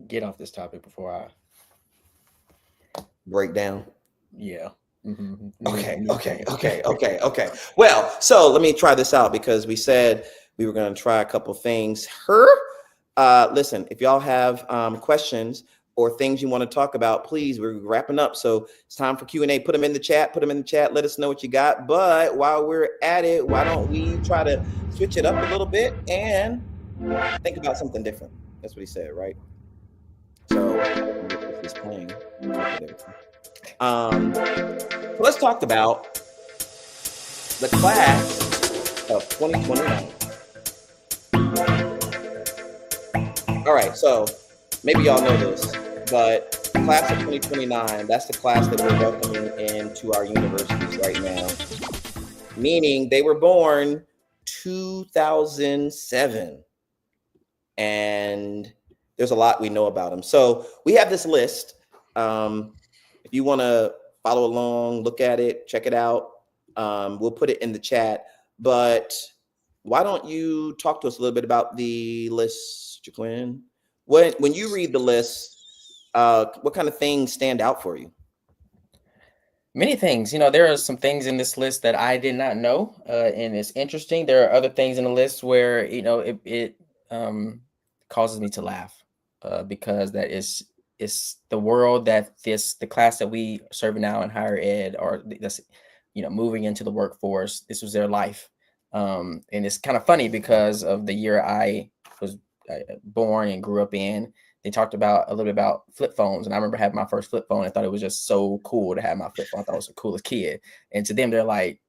Get off this topic before I break down. Yeah. Mm-hmm. Okay. Well, so let me try this out because we said we were going to try a couple things. Listen, if y'all have questions or things you want to talk about, please, we're wrapping up. So it's time for Q&A. Put them in the chat. Let us know what you got. But while we're at it, why don't we try to switch it up a little bit and think about something different? That's what he said, right? So he's playing. Let's talk about the class of 2029. All right, so maybe y'all know this, but class of 2029, that's the class that we're welcoming into our universities right now, meaning they were born 2007, and there's a lot we know about them. So we have this list. If you want to follow along, look at it, check it out, we'll put it in the chat. But why don't you talk to us a little bit about the list, Jaquin? When you read the list, what kind of things stand out for you? Many things. There are some things in this list that I did not know, and it's interesting. There are other things in the list where it causes me to laugh because that is the world that the class that we are serving now in higher ed, or that's moving into the workforce. This was their life, and it's kind of funny because of the year I was born and grew up in. They talked a little bit about flip phones, and I remember having my first flip phone. I thought it was just so cool to have my flip phone. I thought I was the coolest kid, and to them, they're like,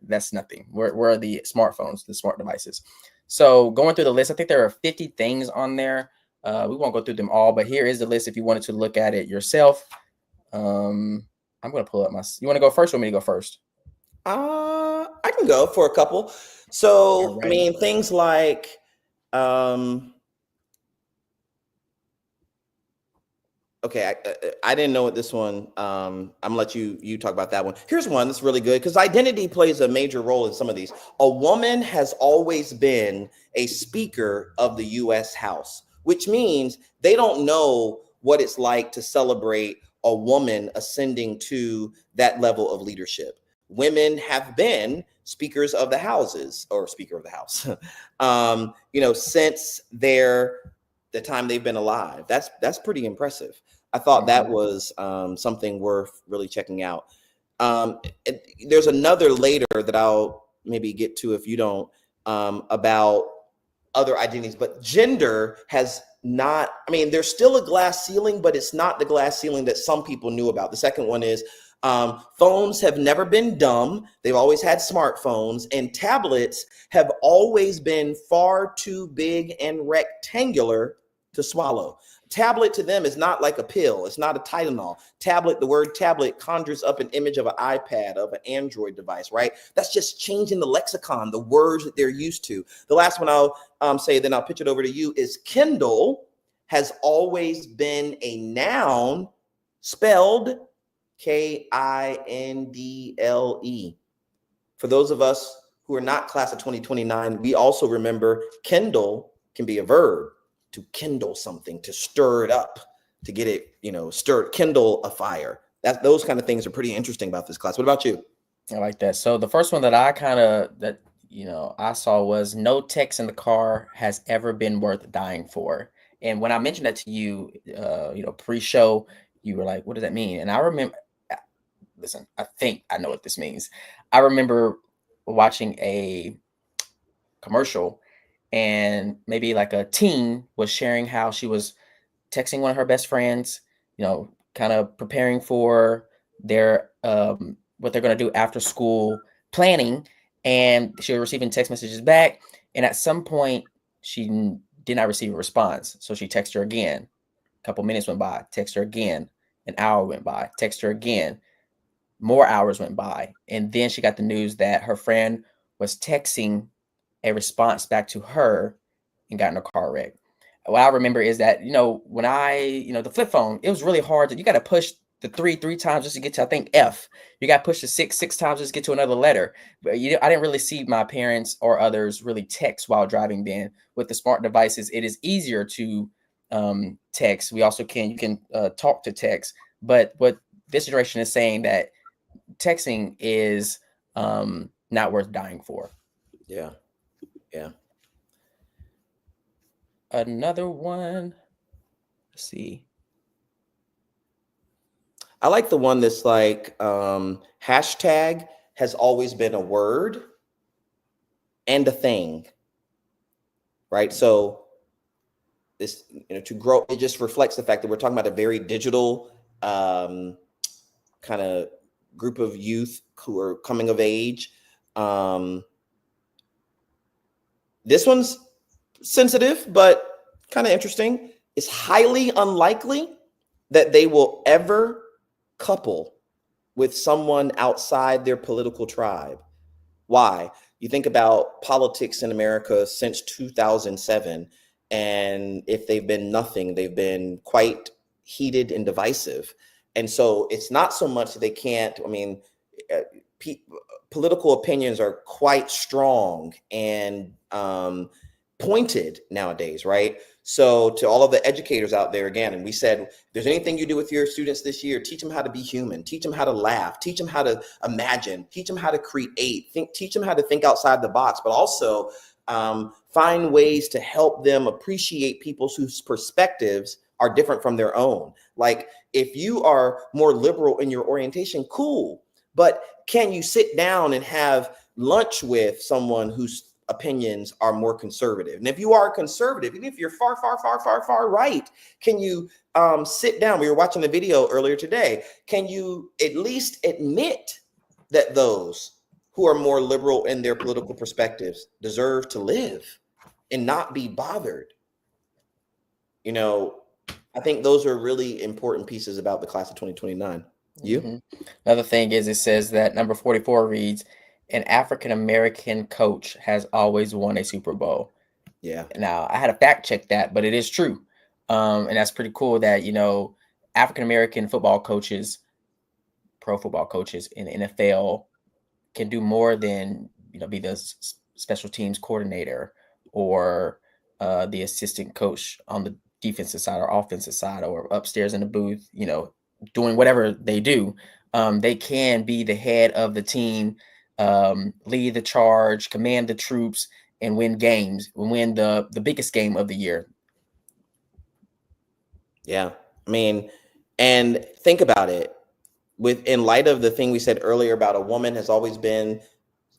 that's nothing. Where are the smartphones, the smart devices? So going through the list, I think there are 50 things on there. We won't go through them all, but here is the list if you wanted to look at it yourself. I'm going to pull up you want to go first or want me to go first? I can go for a couple. So, right. I mean, things like, okay, I didn't know what this one, I'm gonna let you talk about that one. Here's one that's really good because identity plays a major role in some of these. A woman has always been a Speaker of the U.S. House, which means they don't know what it's like to celebrate a woman ascending to that level of leadership. Women have been speakers of the houses or Speaker of the House, since the time they've been alive. That's pretty impressive. I thought that was something worth really checking out. There's another later that I'll maybe get to if you don't, about other identities, but gender has not, there's still a glass ceiling, but it's not the glass ceiling that some people knew about. The second one is phones have never been dumb. They've always had smartphones, and tablets have always been far too big and rectangular to swallow. Tablet to them is not like a pill. It's not a Tylenol. Tablet, the word tablet conjures up an image of an iPad, of an Android device, right? That's just changing the lexicon, the words that they're used to. The last one I'll say, then I'll pitch it over to you, is Kindle has always been a noun spelled Kindle. For those of us who are not class of 2029, we also remember Kindle can be a verb. To kindle something, to stir it up, to get it, kindle a fire. Those kind of things are pretty interesting about this class. What about you? I like that. So the first one that I I saw was no text in the car has ever been worth dying for. And when I mentioned that to you, pre-show, you were like, what does that mean? And I remember, listen, I think I know what this means. I remember watching a commercial, and maybe like a teen was sharing how she was texting one of her best friends, kind of preparing for their what they're going to do after school planning, and she was receiving text messages back, and at some point she did not receive a response, so she texted her again. A couple minutes went by, text her again. An hour went by, text her again. more hours went by, and then she got the news that her friend was texting a response back to her and got in a car wreck. What I remember is that, when the flip phone, it was really hard you got to push the three times just to get to, I think, F. You got to push the six times just to get to another letter. But I didn't really see my parents or others really text while driving then. With the smart devices, it is easier to text. You can talk to text. But what this generation is saying, that texting is not worth dying for. Yeah. Another one. Let's see. I like the one that's like hashtag has always been a word and a thing, right? So this, to grow, it just reflects the fact that we're talking about a very digital kind of group of youth who are coming of age. This one's sensitive, but kind of interesting. It's highly unlikely that they will ever couple with someone outside their political tribe. Why? You think about politics in America since 2007, and if they've been nothing, they've been quite heated and divisive. And so it's not so much that they can't, political opinions are quite strong and pointed nowadays, right? So to all of the educators out there, again, and we said, if there's anything you do with your students this year, teach them how to be human, teach them how to laugh, teach them how to imagine, teach them how to create, teach them how to think outside the box, but also find ways to help them appreciate people whose perspectives are different from their own. Like, if you are more liberal in your orientation, cool, but can you sit down and have lunch with someone whose opinions are more conservative? And if you are conservative, even if you're far right, can you sit down? We were watching a video earlier today. Can you at least admit that those who are more liberal in their political perspectives deserve to live and not be bothered? I think those are really important pieces about the class of 2029. You? Mm-hmm. Another thing is, it says that number 44 reads, an African-American coach has always won a Super Bowl. Yeah. Now, I had to fact check that, but it is true. And that's pretty cool that, African-American football coaches, pro football coaches in the NFL can do more than, be the special teams coordinator or the assistant coach on the defensive side or offensive side or upstairs in the booth, doing whatever they do. They can be the head of the team, lead the charge, command the troops, and win games, win the biggest game of the year. Yeah. And think about it, in light of the thing we said earlier about a woman has always been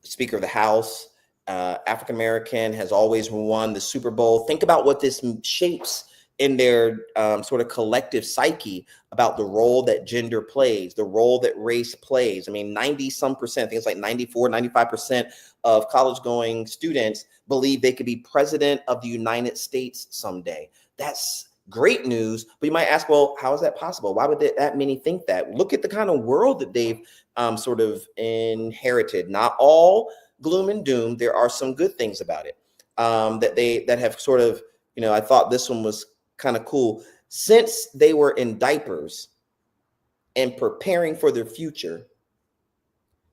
Speaker of the House, African-American has always won the Super Bowl. Think about what this shapes in their sort of collective psyche about the role that gender plays, the role that race plays. 90-some%, I think it's like 94, 95% of college-going students believe they could be president of the United States someday. That's great news, but you might ask, well, how is that possible? Why would that many think that? Look at the kind of world that they've sort of inherited. Not all gloom and doom. There are some good things about it that have sort of, I thought this one was kind of cool. Since they were in diapers and preparing for their future,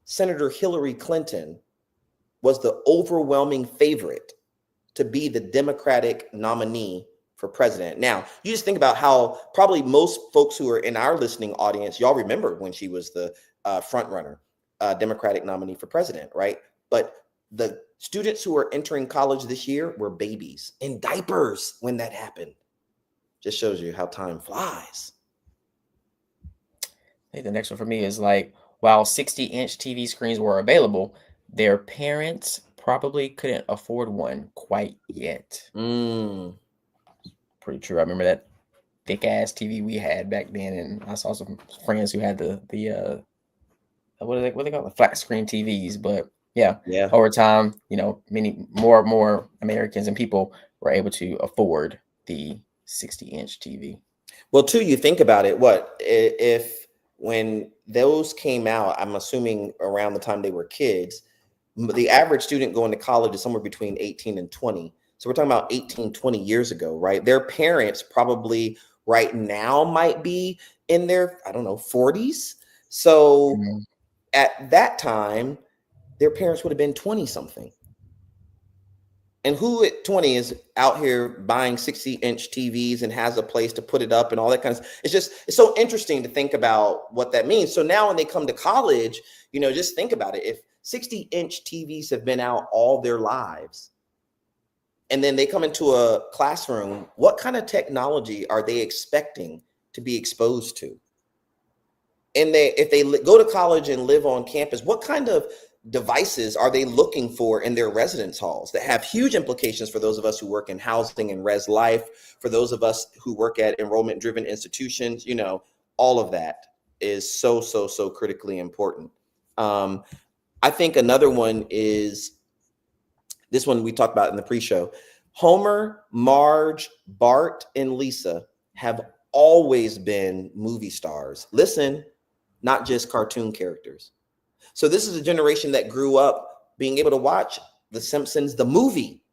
Senator Hillary Clinton was the overwhelming favorite to be the Democratic nominee for president. Now, you just think about how probably most folks who are in our listening audience, y'all remember when she was the front runner, Democratic nominee for president, right? But the students who are entering college this year were babies in diapers when that happened. Just shows you how time flies. I think the next one for me is like, while 60-inch TV screens were available, their parents probably couldn't afford one quite yet. Pretty true. I remember that thick ass TV we had back then, and I saw some friends who had the what do they call it? Flat screen TVs. But yeah, over time, many more Americans and people were able to afford the 60-inch TV. Well, too, you think about it. What if when those came out, I'm assuming around the time they were kids, the average student going to college is somewhere between 18 and 20. So we're talking about 18, 20 years ago, right? Their parents probably right now might be in their, I don't know, 40s. So Mhm. at that time, their parents would have been 20 something. And who at 20 is out here buying 60-inch TVs and has a place to put it up and all that kind of stuff? It's so interesting to think about what that means. So now when they come to college, just think about it. If 60-inch TVs have been out all their lives, and then they come into a classroom, what kind of technology are they expecting to be exposed to? And if they go to college and live on campus, what kind of devices are they looking for in their residence halls that have huge implications for those of us who work in housing and res life, for those of us who work at enrollment driven institutions? All of that is so, so, so critically important. I think another one is this one we talked about in the pre-show. Homer, Marge, Bart, and Lisa have always been movie stars. Listen, not just cartoon characters. So this is a generation that grew up being able to watch The Simpsons, the movie,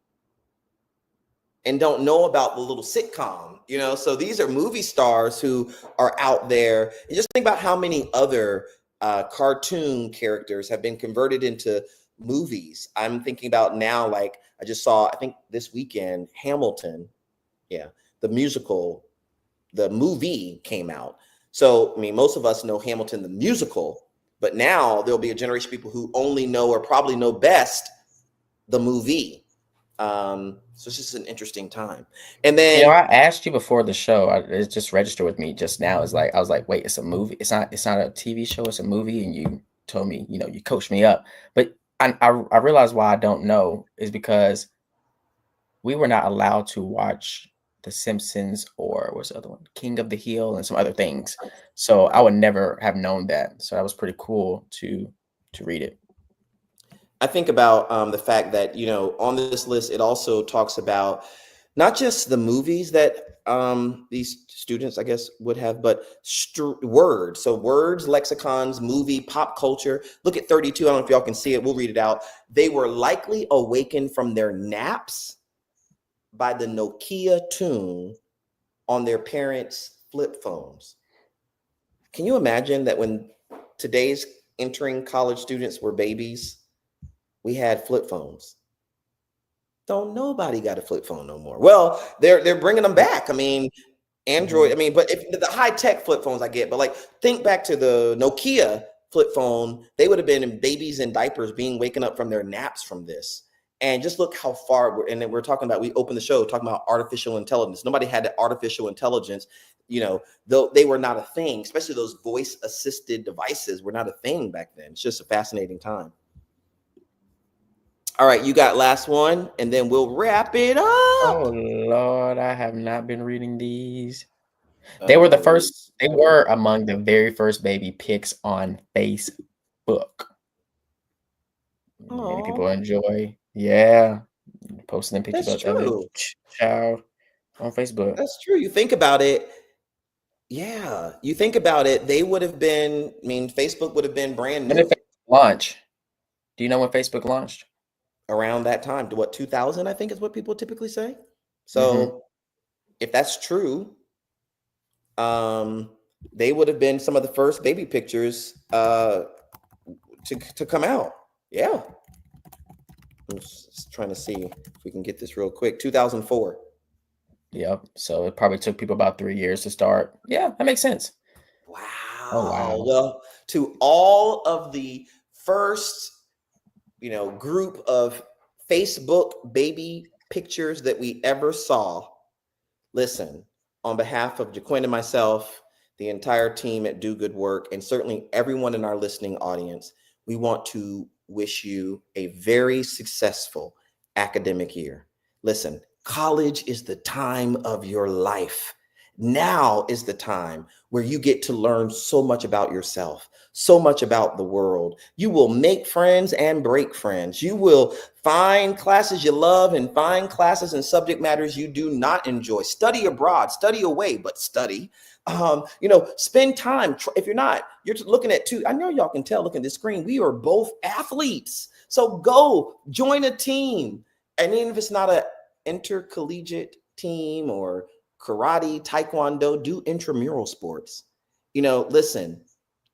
and don't know about the little sitcom, So these are movie stars who are out there. And just think about how many other cartoon characters have been converted into movies. I'm thinking about now, like I just saw, I think this weekend, Hamilton. Yeah, the musical, the movie came out. So, most of us know Hamilton, the musical, but now there'll be a generation of people who only know or probably know best the movie. So it's just an interesting time. And then, I asked you before the show. It just registered with me just now. I was like, wait, it's a movie. It's not a TV show. It's a movie. And you told me, you coached me up. But I realized why I don't know is because we were not allowed to watch The Simpsons or what's the other one, King of the Hill, and some other things. So I would never have known that. So that was pretty cool to read it. I think about the fact that, on this list, it also talks about not just the movies that these students, I guess, would have, but words. So words, lexicons, movie, pop culture. Look at 32. I don't know if y'all can see it. We'll read it out. They were likely awakened from their naps by the Nokia tune on their parents' flip phones. Can you imagine that when today's entering college students were babies, we had flip phones? Don't nobody got a flip phone no more. Well, they're bringing them back. Android. But if the high tech flip phones I get, but like think back to the Nokia flip phone, they would have been in babies in diapers being waken up from their naps from this. And just look how far and then we're talking about, we opened the show talking about artificial intelligence. Nobody had the artificial intelligence, though they were not a thing, especially those voice assisted devices were not a thing back then. It's just a fascinating time. All right, you got last one, and then we'll wrap it up. Oh Lord, I have not been reading these. They were the first. They were among the very first baby pics on Facebook. Many people enjoy. Yeah, posting them pictures of other child on Facebook. That's true. You think about it. Yeah, you think about it. They would have been. Facebook would have been brand new. When did Facebook launch? Do you know when Facebook launched? Around that time, 2000, I think is what people typically say. So if that's true, they would have been some of the first baby pictures to come out. Yeah. I'm just trying to see if we can get this real quick. 2004. Yep. So it probably took people about 3 years to start. Yeah, that makes sense. Wow. Oh, wow. Well, to all of the first group of Facebook baby pictures that we ever saw, listen, on behalf of Jaquin and myself, the entire team at Do Good Work, and certainly everyone in our listening audience, we want to wish you a very successful academic year. Listen, college is the time of your life. Now is the time where you get to learn so much about yourself, so much about the world. You will make friends and break friends. You will find classes you love and find classes and subject matters you do not enjoy. Study abroad, study away, but study. Spend time. If you're not, you're looking at two. I know y'all can tell, look at the screen. We are both athletes. So go join a team. And even if it's not an intercollegiate team or karate, taekwondo, do intramural sports. Listen,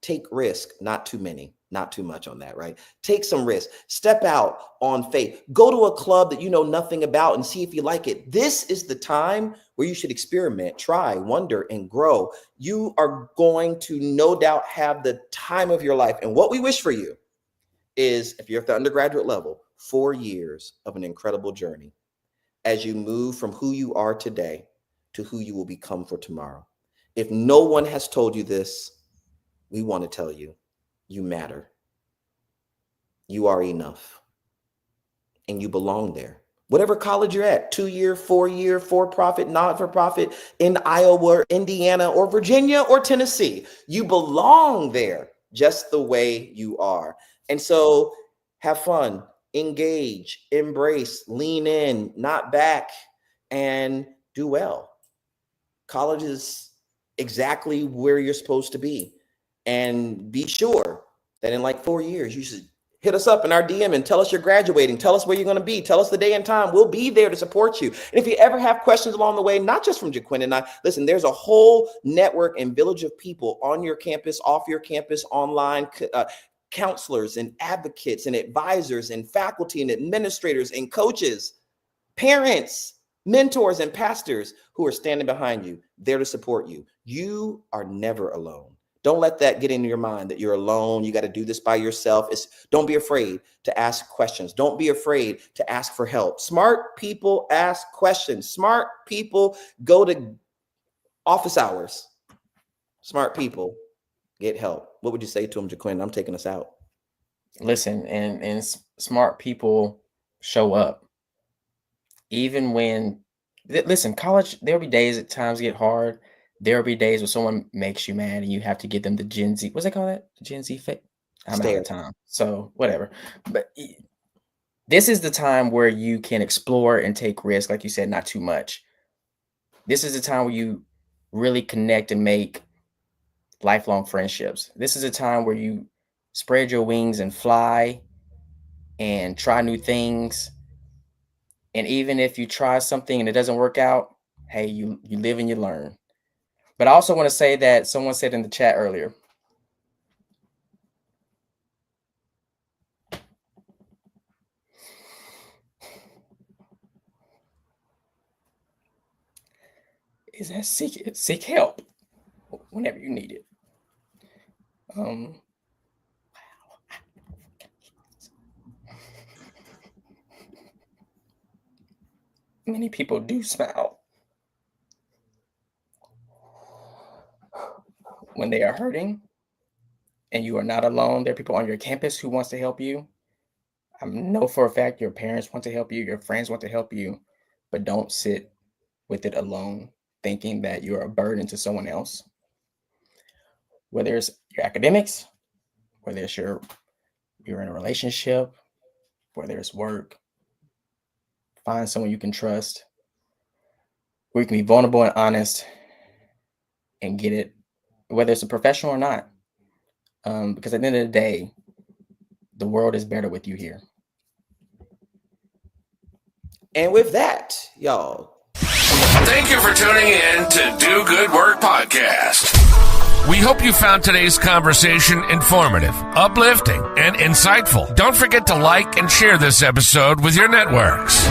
take risk, not too many, not too much on that, right? Take some risk, step out on faith, go to a club that you know nothing about and see if you like it. This is the time where you should experiment, try, wonder, and grow. You are going to no doubt have the time of your life. And what we wish for you is, if you're at the undergraduate level, 4 years of an incredible journey as you move from who you are today to who you will become for tomorrow. If no one has told you this, we want to tell you, you matter. You are enough. And you belong there. Whatever college you're at, 2-year, 4-year, for-profit, not-for-profit, in Iowa, or Indiana, or Virginia, or Tennessee, you belong there just the way you are. And so have fun, engage, embrace, lean in, not back, and do well. College is exactly where you're supposed to be. And be sure that in like 4 years, you should hit us up in our DM and tell us you're graduating. Tell us where you're going to be. Tell us the day and time. We'll be there to support you. And if you ever have questions along the way, not just from Jaquin and I, listen, there's a whole network and village of people on your campus, off your campus, online, counselors and advocates and advisors and faculty and administrators and coaches, parents, mentors and pastors who are standing behind you, there to support you. You are never alone. Don't let that get into your mind that you're alone. You got to do this by yourself. Don't be afraid to ask questions. Don't be afraid to ask for help. Smart people ask questions. Smart people go to office hours. Smart people get help. What would you say to them, Jaquin? I'm taking us out. Listen, and smart people show up. Even when, listen, college, there'll be days at times get hard. There'll be days where someone makes you mad and you have to give them the Gen Z. What's they call that? Gen Z fit? I'm out of time. So whatever. But this is the time where you can explore and take risks. Like you said, not too much. This is the time where you really connect and make lifelong friendships. This is a time where you spread your wings and fly and try new things. And even if you try something and it doesn't work out, hey, you live and you learn. But I also want to say that someone said in the chat earlier, is that seek help whenever you need it. Many people do smile when they are hurting, and you are not alone. There are people on your campus who wants to help you. I know for a fact your parents want to help you, your friends want to help you, but don't sit with it alone, thinking that you're a burden to someone else. Whether it's your academics, whether it's you're in a relationship, whether it's work, find someone you can trust, where you can be vulnerable and honest and get it, whether it's a professional or not. Because at the end of the day, the world is better with you here. And with that, y'all. Thank you for tuning in to Do Good Work Podcast. We hope you found today's conversation informative, uplifting, and insightful. Don't forget to like and share this episode with your networks.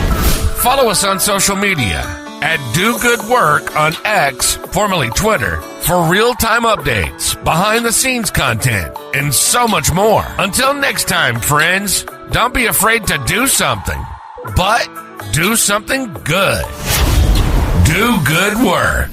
Follow us on social media at Do Good Work on X, formerly Twitter, for real-time updates, behind-the-scenes content, and so much more. Until next time, friends, don't be afraid to do something, but do something good. Do good work.